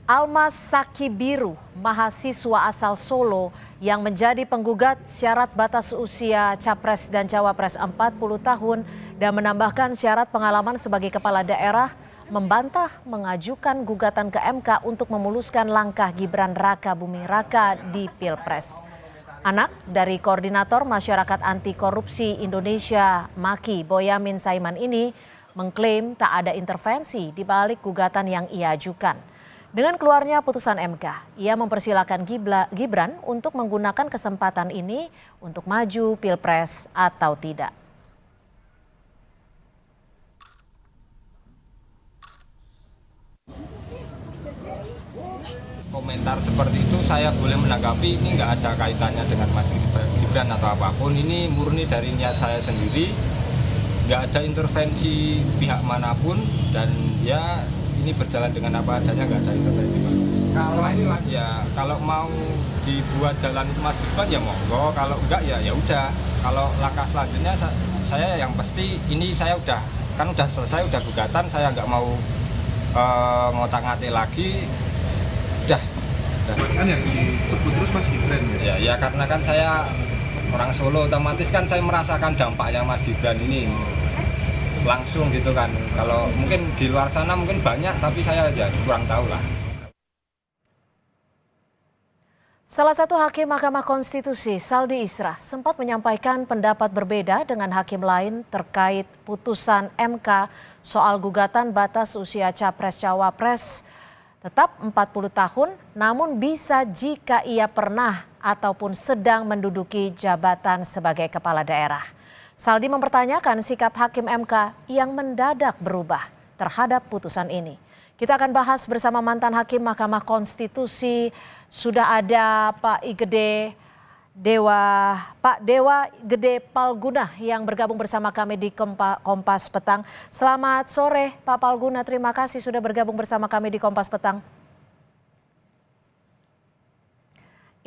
Almas Sakibiru, mahasiswa asal Solo yang menjadi penggugat syarat batas usia Capres dan Cawapres 40 tahun dan menambahkan syarat pengalaman sebagai kepala daerah, membantah mengajukan gugatan ke MK untuk memuluskan langkah Gibran Raka Buming Raka di Pilpres. Anak dari Koordinator Masyarakat Anti Korupsi Indonesia, Maki Boyamin Saiman ini mengklaim tak ada intervensi di balik gugatan yang ia ajukan. Dengan keluarnya putusan MK, ia mempersilahkan Gibran untuk menggunakan kesempatan ini untuk maju Pilpres atau tidak. Komentar seperti itu saya boleh menanggapi, ini nggak ada kaitannya dengan Mas Gibran atau apapun. Ini murni dari niat saya sendiri, nggak ada intervensi pihak manapun, dan ya ini berjalan dengan apa adanya, nggak ada intervensi. Kalau mau dibuat jalan itu Mas Gibran ya monggo, kalau enggak ya udah. Kalau langkah selanjutnya saya yang pasti ini saya udah selesai, udah gugatan, saya nggak mau ngotak-ngatik lagi. Udah. Kan yang disebut terus Mas Gibran ya? Ya karena kan saya orang Solo, otomatis kan saya merasakan dampaknya Mas Gibran ini langsung gitu kan. Kalau mungkin di luar sana mungkin banyak, tapi saya ya kurang tahu lah. Salah satu hakim Mahkamah Konstitusi, Saldi Isra, sempat menyampaikan pendapat berbeda dengan hakim lain terkait putusan MK soal gugatan batas usia Capres-Cawapres tetap 40 tahun, namun bisa jika ia pernah ataupun sedang menduduki jabatan sebagai kepala daerah. Saldi mempertanyakan sikap hakim MK yang mendadak berubah terhadap putusan ini. Kita akan bahas bersama mantan hakim Mahkamah Konstitusi. Sudah ada Pak Dewa Gede Palguna yang bergabung bersama kami di Kompas Petang. Selamat sore Pak Palguna, terima kasih sudah bergabung bersama kami di Kompas Petang.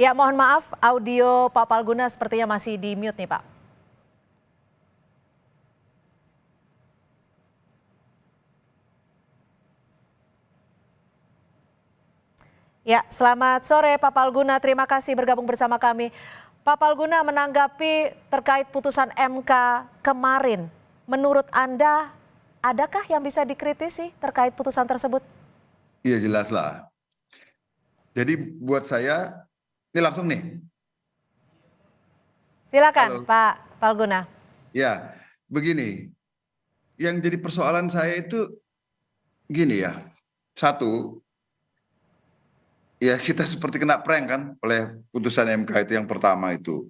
Ya, mohon maaf, audio Pak Palguna sepertinya masih di mute nih Pak. Ya, selamat sore Pak Palguna, terima kasih bergabung bersama kami. Pak Palguna, menanggapi terkait putusan MK kemarin, menurut Anda adakah yang bisa dikritisi terkait putusan tersebut? Iya jelas lah. Jadi buat saya, ini langsung nih. Silakan Halo. Pak Palguna. Ya, begini. Yang jadi persoalan saya itu gini ya. Satu, ya kita seperti kena prank kan oleh putusan MK itu yang pertama itu.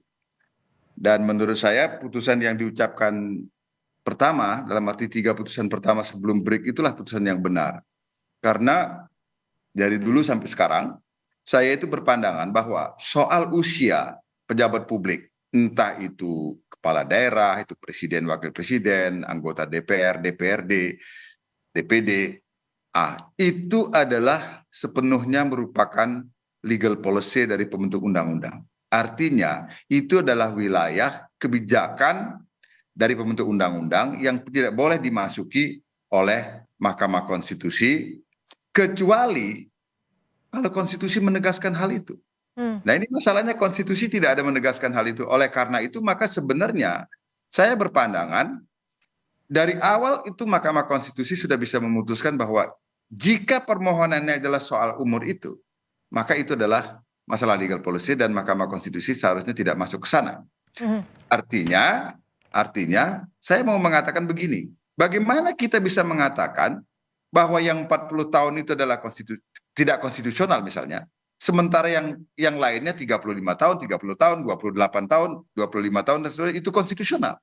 Dan menurut saya putusan yang diucapkan pertama, dalam arti 3 putusan pertama sebelum break, itulah putusan yang benar. Karena dari dulu sampai sekarang, saya itu berpandangan bahwa soal usia pejabat publik, entah itu kepala daerah, itu presiden, wakil presiden, anggota DPR, DPRD, DPD, itu adalah sepenuhnya merupakan legal policy dari pembentuk undang-undang. Artinya itu adalah wilayah kebijakan dari pembentuk undang-undang yang tidak boleh dimasuki oleh Mahkamah Konstitusi, kecuali kalau konstitusi menegaskan hal itu. Nah ini masalahnya, konstitusi tidak ada menegaskan hal itu. Oleh karena itu maka sebenarnya saya berpandangan dari awal itu Mahkamah Konstitusi sudah bisa memutuskan bahwa jika permohonannya adalah soal umur itu, maka itu adalah masalah legal policy dan Mahkamah Konstitusi seharusnya tidak masuk ke sana. Artinya saya mau mengatakan begini, bagaimana kita bisa mengatakan bahwa yang 40 tahun itu adalah tidak konstitusional misalnya, sementara yang lainnya 35 tahun, 30 tahun, 28 tahun, 25 tahun dan seterusnya itu konstitusional.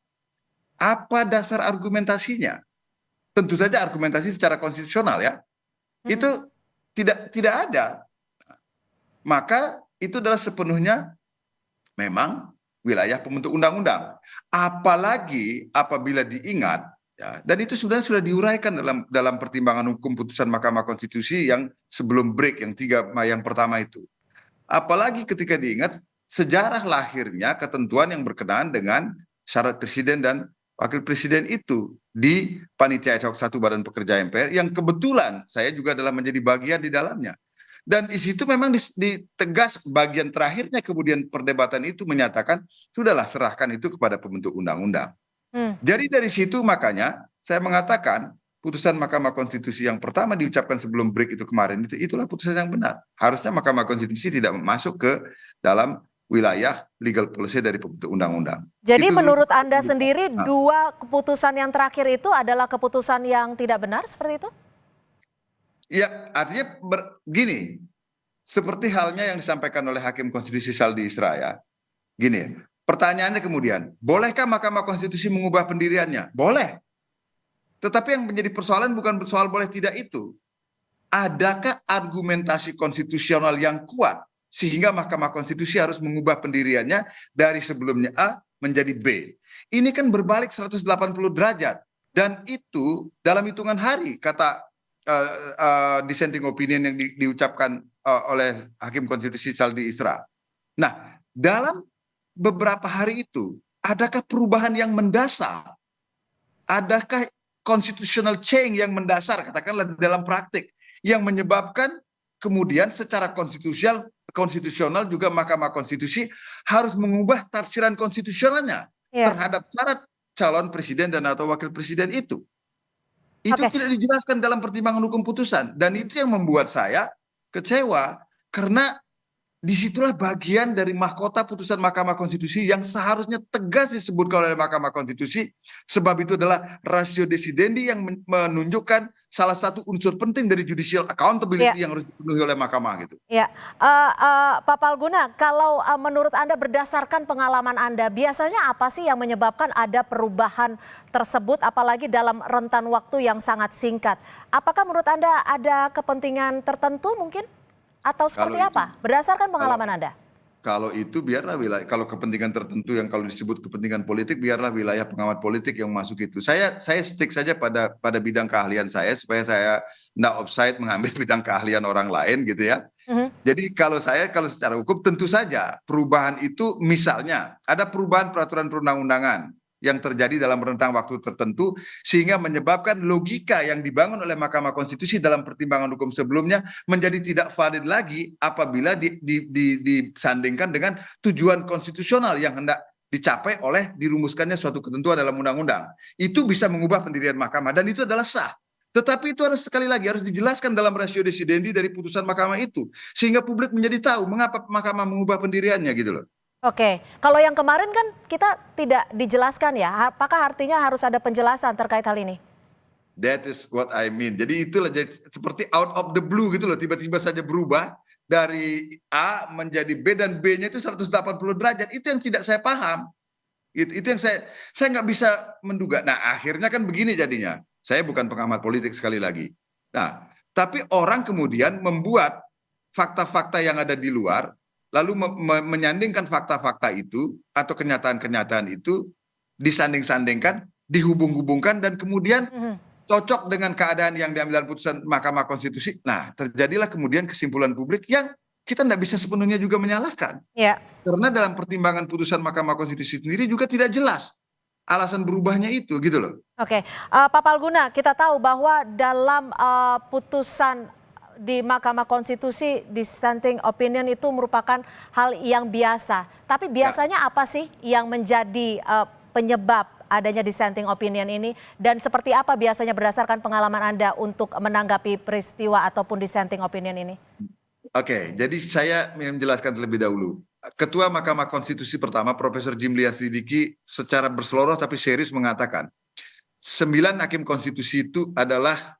Apa dasar argumentasinya? Tentu saja argumentasi secara konstitusional ya. Itu tidak ada. Maka itu adalah sepenuhnya memang wilayah pembentuk undang-undang. Apalagi apabila diingat, ya, dan itu sudah diuraikan dalam pertimbangan hukum putusan Mahkamah Konstitusi yang sebelum break yang pertama itu. Apalagi ketika diingat sejarah lahirnya ketentuan yang berkenaan dengan syarat presiden dan wakil presiden itu di Panitia Ad Hoc 1 Badan Pekerja MPR yang kebetulan saya juga adalah menjadi bagian di dalamnya. Dan di situ memang ditegas bagian terakhirnya kemudian perdebatan itu menyatakan sudahlah serahkan itu kepada pembentuk undang-undang. Jadi dari situ makanya saya mengatakan putusan Mahkamah Konstitusi yang pertama diucapkan sebelum break itu kemarin itulah putusan yang benar. Harusnya Mahkamah Konstitusi tidak masuk ke dalam wilayah legal policy dari pembentuk undang-undang. Jadi Itu menurut dulu. Anda sendiri dua keputusan yang terakhir itu adalah keputusan yang tidak benar seperti itu? Ya, artinya gini, seperti halnya yang disampaikan oleh Hakim Konstitusi Saldi Isra ya. Gini, pertanyaannya kemudian, bolehkah Mahkamah Konstitusi mengubah pendiriannya? Boleh. Tetapi yang menjadi persoalan bukan soal boleh tidak itu. Adakah argumentasi konstitusional yang kuat sehingga Mahkamah Konstitusi harus mengubah pendiriannya dari sebelumnya A menjadi B? Ini kan berbalik 180 derajat. Dan itu dalam hitungan hari, kata dissenting opinion yang diucapkan oleh Hakim Konstitusi Saldi Isra. Nah, dalam beberapa hari itu, adakah perubahan yang mendasar? Adakah constitutional change yang mendasar, katakanlah dalam praktik, yang menyebabkan kemudian secara konstitusional juga Mahkamah Konstitusi harus mengubah tafsiran konstitusionalnya terhadap syarat calon presiden dan atau wakil presiden itu. Itu tidak dijelaskan dalam pertimbangan hukum putusan. Dan itu yang membuat saya kecewa karena disitulah bagian dari mahkota putusan Mahkamah Konstitusi yang seharusnya tegas disebutkan oleh Mahkamah Konstitusi, sebab itu adalah ratio decidendi yang menunjukkan salah satu unsur penting dari judicial accountability yang harus dipenuhi oleh Mahkamah gitu. Ya, Pak Palguna, kalau menurut Anda berdasarkan pengalaman Anda, biasanya apa sih yang menyebabkan ada perubahan tersebut, apalagi dalam rentan waktu yang sangat singkat? Apakah menurut Anda ada kepentingan tertentu mungkin? Atau seperti apa? Berdasarkan pengalaman Anda? Kalau itu biarlah wilayah, kalau kepentingan tertentu yang kalau disebut kepentingan politik, biarlah wilayah pengamat politik yang masuk itu. Saya stick saja pada bidang keahlian saya supaya saya tidak offside mengambil bidang keahlian orang lain gitu ya. Jadi kalau secara hukum tentu saja perubahan itu misalnya ada perubahan peraturan perundang-undangan yang terjadi dalam rentang waktu tertentu sehingga menyebabkan logika yang dibangun oleh Mahkamah Konstitusi dalam pertimbangan hukum sebelumnya menjadi tidak valid lagi apabila disandingkan dengan tujuan konstitusional yang hendak dicapai oleh dirumuskannya suatu ketentuan dalam undang-undang. Itu bisa mengubah pendirian mahkamah dan itu adalah sah. Tetapi itu harus sekali lagi harus dijelaskan dalam ratio decidendi dari putusan mahkamah itu sehingga publik menjadi tahu mengapa mahkamah mengubah pendiriannya gitu loh. Oke, kalau yang kemarin kan kita tidak dijelaskan ya, apakah artinya harus ada penjelasan terkait hal ini? That is what I mean. Jadi itulah seperti out of the blue gitu loh, tiba-tiba saja berubah dari A menjadi B dan B-nya itu 180 derajat. Itu yang tidak saya paham. Itu yang saya nggak bisa menduga. Nah akhirnya kan begini jadinya. Saya bukan pengamat politik sekali lagi. Nah, tapi orang kemudian membuat fakta-fakta yang ada di luar lalu menyandingkan fakta-fakta itu atau kenyataan-kenyataan itu disanding-sandingkan, dihubung-hubungkan dan kemudian cocok dengan keadaan yang diambil dalam putusan Mahkamah Konstitusi. Nah, terjadilah kemudian kesimpulan publik yang kita tidak bisa sepenuhnya juga menyalahkan. Karena dalam pertimbangan putusan Mahkamah Konstitusi sendiri juga tidak jelas alasan berubahnya itu gitu loh. Oke, Pak Palguna, kita tahu bahwa dalam putusan di Mahkamah Konstitusi dissenting opinion itu merupakan hal yang biasa. Tapi biasanya apa sih yang menjadi penyebab adanya dissenting opinion ini dan seperti apa biasanya berdasarkan pengalaman Anda untuk menanggapi peristiwa ataupun dissenting opinion ini? Oke, jadi saya menjelaskan terlebih dahulu. Ketua Mahkamah Konstitusi pertama Profesor Jimli Asyidiki secara berseloroh tapi serius mengatakan 9 hakim konstitusi itu adalah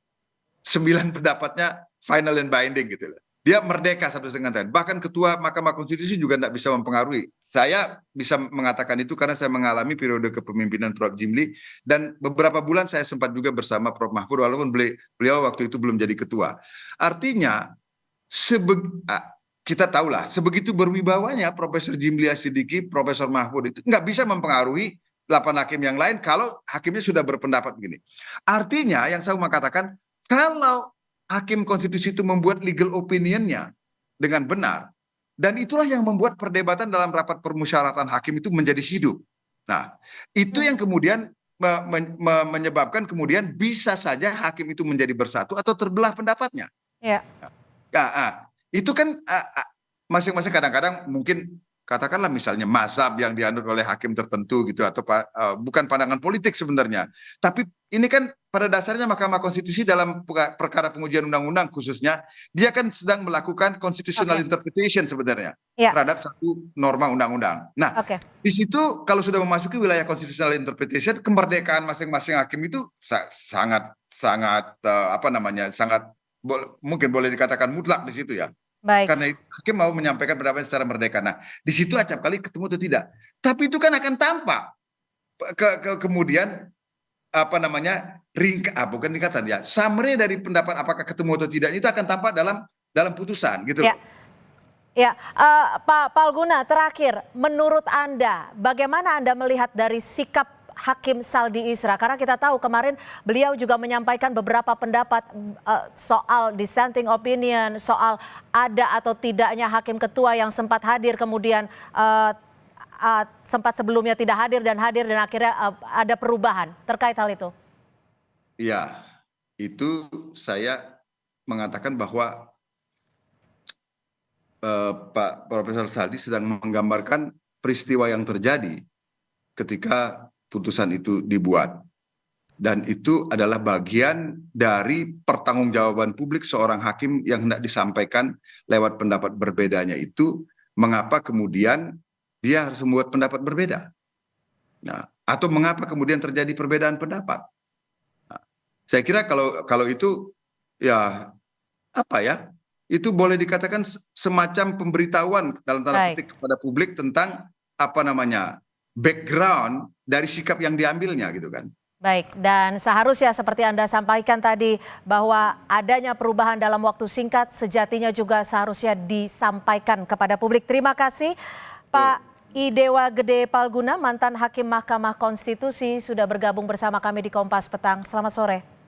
9 pendapatnya final and binding gitu loh. Dia merdeka satu setengah tahun. Bahkan ketua Mahkamah Konstitusi juga tidak bisa mempengaruhi. Saya bisa mengatakan itu karena saya mengalami periode kepemimpinan Prof. Jimli dan beberapa bulan saya sempat juga bersama Prof. Mahfud walaupun beliau waktu itu belum jadi ketua. Artinya kita tahulah sebegitu berwibawanya Profesor Jimli Asyidiki, Profesor Mahfud itu nggak bisa mempengaruhi 8 hakim yang lain kalau hakimnya sudah berpendapat begini. Artinya yang saya mau katakan kalau Hakim Konstitusi itu membuat legal opinionnya dengan benar. Dan itulah yang membuat perdebatan dalam rapat permusyawaratan hakim itu menjadi hidup. Nah, itu yang kemudian menyebabkan kemudian bisa saja hakim itu menjadi bersatu atau terbelah pendapatnya. Itu kan masing-masing kadang-kadang mungkin katakanlah misalnya mazhab yang dianut oleh hakim tertentu gitu atau bukan pandangan politik sebenarnya. Tapi ini kan pada dasarnya Mahkamah Konstitusi dalam perkara pengujian undang-undang khususnya dia kan sedang melakukan constitutional interpretation sebenarnya terhadap satu norma undang-undang. Nah, di situ kalau sudah memasuki wilayah constitutional interpretation, kemerdekaan masing-masing hakim itu sangat mungkin boleh dikatakan mutlak di situ ya. Baik. Karena itu hakim mau menyampaikan pendapatnya secara merdeka. Nah, di situ acap kali ketemu atau tidak. Tapi itu kan akan tampak kemudian bukan ringkasan ya, summary dari pendapat apakah ketemu atau tidak itu akan tampak dalam putusan gitu. Ya, Pak Palguna, terakhir, menurut Anda, bagaimana Anda melihat dari sikap Hakim Saldi Isra? Karena kita tahu kemarin beliau juga menyampaikan beberapa pendapat soal dissenting opinion, soal ada atau tidaknya hakim ketua yang sempat hadir kemudian sempat sebelumnya tidak hadir dan akhirnya ada perubahan terkait hal itu. Ya, itu saya mengatakan bahwa Pak Profesor Saldi sedang menggambarkan peristiwa yang terjadi ketika putusan itu dibuat. Dan itu adalah bagian dari pertanggungjawaban publik seorang hakim yang hendak disampaikan lewat pendapat berbedanya itu, mengapa kemudian dia harus membuat pendapat berbeda. Nah, atau mengapa kemudian terjadi perbedaan pendapat. Nah, saya kira kalau itu ya itu boleh dikatakan semacam pemberitahuan dalam tanda petik kepada publik tentang background dari sikap yang diambilnya gitu kan. Baik, dan seharusnya seperti Anda sampaikan tadi bahwa adanya perubahan dalam waktu singkat sejatinya juga seharusnya disampaikan kepada publik. Terima kasih Pak Idewa Gede Palguna, mantan Hakim Mahkamah Konstitusi sudah bergabung bersama kami di Kompas Petang. Selamat sore.